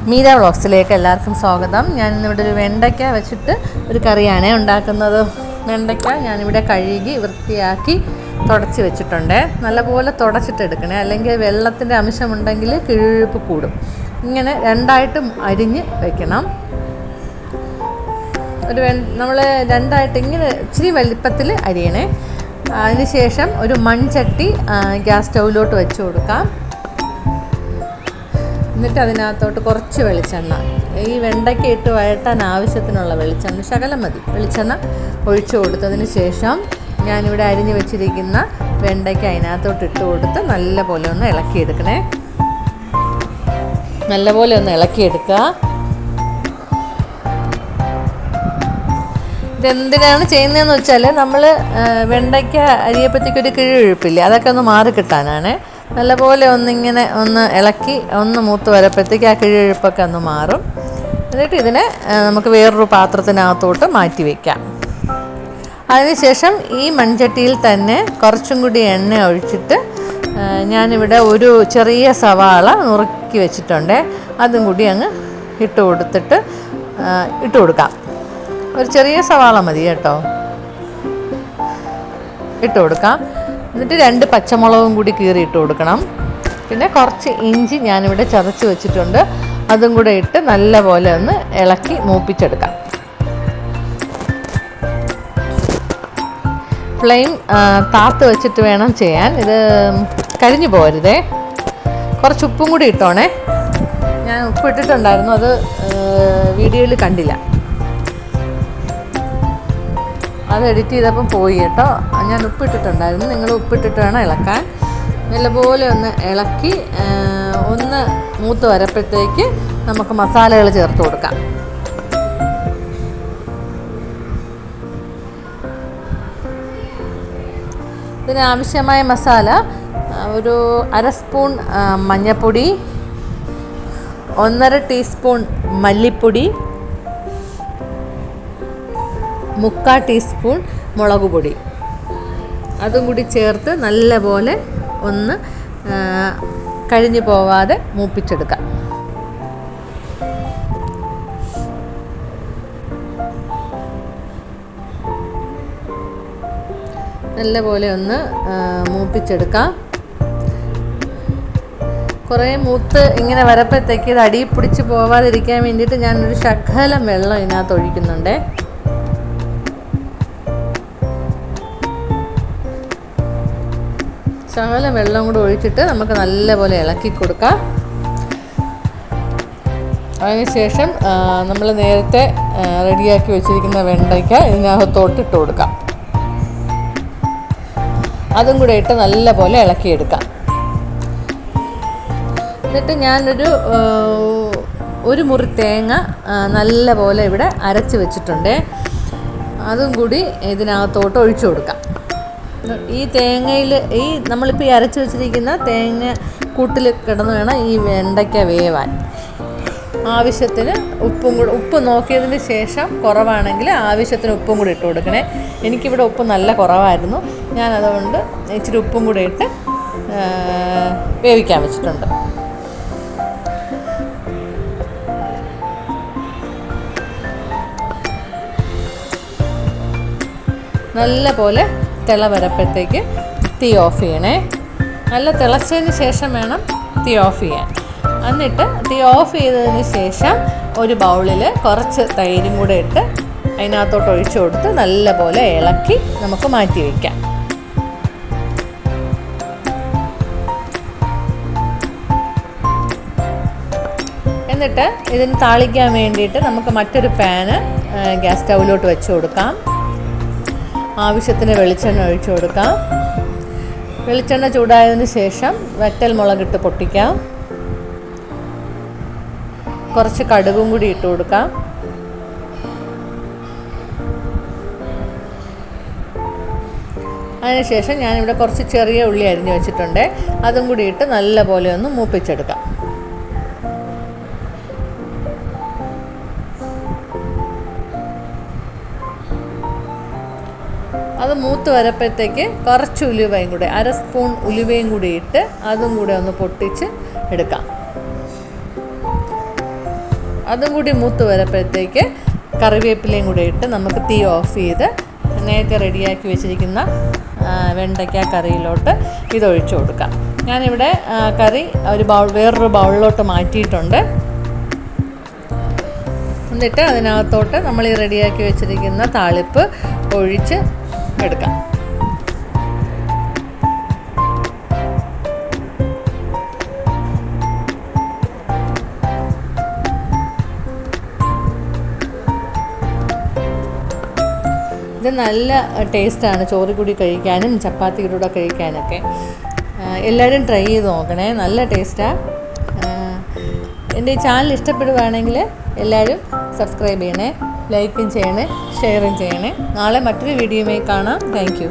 മീര വ്ളോഗ്സിലേക്ക് എല്ലാവർക്കും സ്വാഗതം. ഞാനിന്നിവിടെ ഒരു വെണ്ടയ്ക്ക വെച്ചിട്ട് ഒരു കറിയാണ് ഉണ്ടാക്കുന്നത്. വെണ്ടയ്ക്ക ഞാനിവിടെ കഴുകി വൃത്തിയാക്കി തുടച്ച് വെച്ചിട്ടുണ്ട്. നല്ലപോലെ തുടച്ചിട്ടെടുക്കണേ, അല്ലെങ്കിൽ വെള്ളത്തിൻ്റെ അംശമുണ്ടെങ്കിൽ കിഴുപ്പ് കൂടും. ഇങ്ങനെ രണ്ടായിട്ടും അരിഞ്ഞ് വയ്ക്കണം. നമ്മൾ രണ്ടായിട്ട് ഇങ്ങനെ ഇച്ചിരി വലിപ്പത്തിൽ അരിയണേ. അതിനുശേഷം ഒരു മൺചട്ടി ഗ്യാസ് സ്റ്റൗവിലോട്ട് വെച്ച് കൊടുക്കാം. എന്നിട്ട് അതിനകത്തോട്ട് കുറച്ച് വെളിച്ചെണ്ണ, ഈ വെണ്ടയ്ക്ക ഇട്ട് വഴറ്റാൻ ആവശ്യത്തിനുള്ള വെളിച്ചെണ്ണ, ശകലം മതി വെളിച്ചെണ്ണ ഒഴിച്ചു കൊടുത്തതിന് ശേഷം ഞാനിവിടെ അരിഞ്ഞ് വെച്ചിരിക്കുന്ന വെണ്ടയ്ക്ക അതിനകത്തോട്ട് ഇട്ട് കൊടുത്ത് നല്ലപോലെ ഒന്ന് ഇളക്കിയെടുക്കണേ. നല്ലപോലെ ഒന്ന് ഇളക്കിയെടുക്കുക. ഇതെന്തിനാണ് ചെയ്യുന്നതെന്ന് വെച്ചാൽ നമ്മൾ വെണ്ടയ്ക്ക അരിയപ്പത്തേക്കൊരു കിഴിപ്പില്ലേ, അതൊക്കെ ഒന്ന് മാറി കിട്ടാനാണ്. നല്ലപോലെ ഒന്നിങ്ങനെ ഒന്ന് ഇളക്കി ഒന്ന് മൂത്ത് വരപ്പോഴത്തേക്ക് ആ കിഴിപ്പൊക്കെ ഒന്ന് മാറും. എന്നിട്ട് ഇതിനെ നമുക്ക് വേറൊരു പാത്രത്തിനകത്തോട്ട് മാറ്റി വയ്ക്കാം. അതിനുശേഷം ഈ മൺചട്ടിയിൽ തന്നെ കുറച്ചും കൂടി എണ്ണ ഒഴിച്ചിട്ട് ഞാനിവിടെ ഒരു ചെറിയ സവാള നുറുക്കി വെച്ചിട്ടുണ്ട്. അതും കൂടി അങ്ങ് ഇട്ട് കൊടുക്കാം. ഒരു ചെറിയ സവാള മതി കേട്ടോ, ഇട്ട് കൊടുക്കാം. എന്നിട്ട് 2 പച്ചമുളകും കൂടി കീറി ഇട്ട് കൊടുക്കണം. പിന്നെ കുറച്ച് ഇഞ്ചി ഞാനിവിടെ ചതച്ച് വെച്ചിട്ടുണ്ട്, അതും കൂടെ ഇട്ട് നല്ലപോലെ ഒന്ന് ഇളക്കി മൂപ്പിച്ചെടുക്കാം. ഫ്ലെയിം താത്ത് വെച്ചിട്ട് വേണം ചെയ്യാൻ, ഇത് കരിഞ്ഞു പോകരുതേ. കുറച്ച് ഉപ്പും കൂടി ഇട്ടോണേ. ഞാൻ ഉപ്പ് ഇട്ടിട്ടുണ്ടായിരുന്നു, അത് വീഡിയോയിൽ കണ്ടില്ല, അത് എഡിറ്റ് ചെയ്തപ്പം പോയി കേട്ടോ. ഞാൻ ഉപ്പിട്ടിട്ടുണ്ടായിരുന്നു, നിങ്ങൾ ഉപ്പിട്ടിട്ട് വേണം ഇളക്കാൻ. നല്ലപോലെ ഒന്ന് ഇളക്കി ഒന്ന് മൂത്ത് വരപ്പോഴത്തേക്ക് നമുക്ക് മസാലകൾ ചേർത്ത് കൊടുക്കാം. ഇതിനാവശ്യമായ മസാല ഒരു 1/2 സ്പൂൺ മഞ്ഞൾപ്പൊടി, 1/2 ടീസ്പൂൺ മല്ലിപ്പൊടി, 3/4 ടീസ്പൂൺ മുളക് പൊടി, അതും കൂടി ചേർത്ത് നല്ലപോലെ ഒന്ന് കരിഞ്ഞു പോവാതെ മൂപ്പിച്ചെടുക്കാം. നല്ലപോലെ ഒന്ന് മൂപ്പിച്ചെടുക്കാം. കുറേ മൂത്ത് ഇങ്ങനെ വരപ്പോഴത്തേക്ക് ഇത് അടിയിൽ പിടിച്ച് പോവാതിരിക്കാൻ വേണ്ടിയിട്ട് ഞാനൊരു ശകലം വെള്ളം ഇതിനകത്ത് ഒഴിക്കുന്നുണ്ട്. ശകലം വെള്ളം കൂടെ ഒഴിച്ചിട്ട് നമുക്ക് നല്ലപോലെ ഇളക്കി കൊടുക്കാം. അതിനുശേഷം നമ്മൾ നേരത്തെ റെഡിയാക്കി വെച്ചിരിക്കുന്ന വെണ്ടയ്ക്ക ഇതിനകത്തോട്ട് ഇട്ട് കൊടുക്കാം. അതും കൂടെ ഇട്ട് നല്ലപോലെ ഇളക്കിയെടുക്കാം. എന്നിട്ട് ഞാനൊരു മുറി തേങ്ങ നല്ലപോലെ ഇവിടെ അരച്ച് വെച്ചിട്ടുണ്ട്, അതും കൂടി ഇതിനകത്തോട്ട് ഒഴിച്ചു കൊടുക്കാം. ഈ തേങ്ങയിൽ നമ്മളിപ്പോൾ ഈ അരച്ച് വെച്ചിരിക്കുന്ന തേങ്ങ കൂട്ടിൽ കിടന്ന് വേണം ഈ വെണ്ടയ്ക്ക വേവാൻ. ആവശ്യത്തിന് ഉപ്പ് നോക്കിയതിന് ശേഷം കുറവാണെങ്കിൽ ആവശ്യത്തിന് ഉപ്പും കൂടി ഇട്ട് കൊടുക്കണേ. എനിക്കിവിടെ ഉപ്പ് നല്ല കുറവായിരുന്നു, ഞാനതുകൊണ്ട് ഇച്ചിരി ഉപ്പും കൂടി ഇട്ട് വേവിക്കാൻ വെച്ചിട്ടുണ്ട്. നല്ല പോലെ തിള വരപ്പോഴത്തേക്ക് തീ ഓഫ് ചെയ്യണേ. നല്ല തിളച്ചതിന് ശേഷം വേണം തീ ഓഫ് ചെയ്യാൻ. എന്നിട്ട് തീ ഓഫ് ചെയ്തതിന് ശേഷം ഒരു ബൗളിൽ കുറച്ച് തൈരും കൂടെ ഇട്ട് അതിനകത്തോട്ട് ഒഴിച്ചു കൊടുത്ത് നല്ലപോലെ ഇളക്കി നമുക്ക് മാറ്റി വയ്ക്കാം. എന്നിട്ട് ഇതിന് താളിക്കാൻ വേണ്ടിയിട്ട് നമുക്ക് മറ്റൊരു പാന് ഗ്യാസ് സ്റ്റൗവിലോട്ട് വെച്ച് കൊടുക്കാം. ആവശ്യത്തിന് വെളിച്ചെണ്ണ ഒഴിച്ചു കൊടുക്കാം. വെളിച്ചെണ്ണ ചൂടായതിന് ശേഷം വറ്റൽ മുളകിട്ട് പൊട്ടിക്കാം. കുറച്ച് കടുകും കൂടി ഇട്ട് കൊടുക്കാം. അതിനുശേഷം ഞാനിവിടെ കുറച്ച് ചെറിയ ഉള്ളി അരിഞ്ഞു വെച്ചിട്ടുണ്ട്, അതും കൂടി ഇട്ട് നല്ലപോലെ ഒന്ന് മൂപ്പിച്ചെടുക്കാം. അത് മൂത്ത് വരപ്പോഴത്തേക്ക് കുറച്ച് ഉലുവയും കൂടെ 1/2 സ്പൂൺ ഉലുവയും കൂടി ഇട്ട് അതും കൂടെ ഒന്ന് പൊട്ടിച്ച് എടുക്കാം. അതും കൂടി മൂത്ത് വരുമ്പോഴത്തേക്ക് കറിവേപ്പിലയും കൂടി ഇട്ട് നമുക്ക് തീ ഓഫ് ചെയ്ത് നേരത്തെ റെഡിയാക്കി വെച്ചിരിക്കുന്ന വെണ്ടയ്ക്ക കറിയിലോട്ട് ഇതൊഴിച്ചു കൊടുക്കാം. ഞാനിവിടെ കറി ഒരു വേറൊരു ബൗളിലോട്ട് മാറ്റിയിട്ടുണ്ട്. എന്നിട്ട് അതിനകത്തോട്ട് നമ്മൾ ഈ റെഡിയാക്കി വെച്ചിരിക്കുന്ന താളിപ്പ് ഒഴിച്ച് എടുക്കാം. ഇത് നല്ല ടേസ്റ്റാണ് ചോറ് കൂടി കഴിക്കാനും ചപ്പാത്തിയുടെ കൂടെ കഴിക്കാനൊക്കെ. എല്ലാവരും ട്രൈ ചെയ്ത് നോക്കണേ, നല്ല ടേസ്റ്റാണ്. എൻ്റെ ഈ ചാനൽ ഇഷ്ടപ്പെടുകയാണെങ്കിൽ എല്ലാവരും സബ്സ്ക്രൈബ് ചെയ്യണേ, ലൈക്കും ചെയ്യണേ, ഷെയറും ചെയ്യണേ. നാളെ മറ്റൊരു വീഡിയോയുമായി കാണാം. Thank you.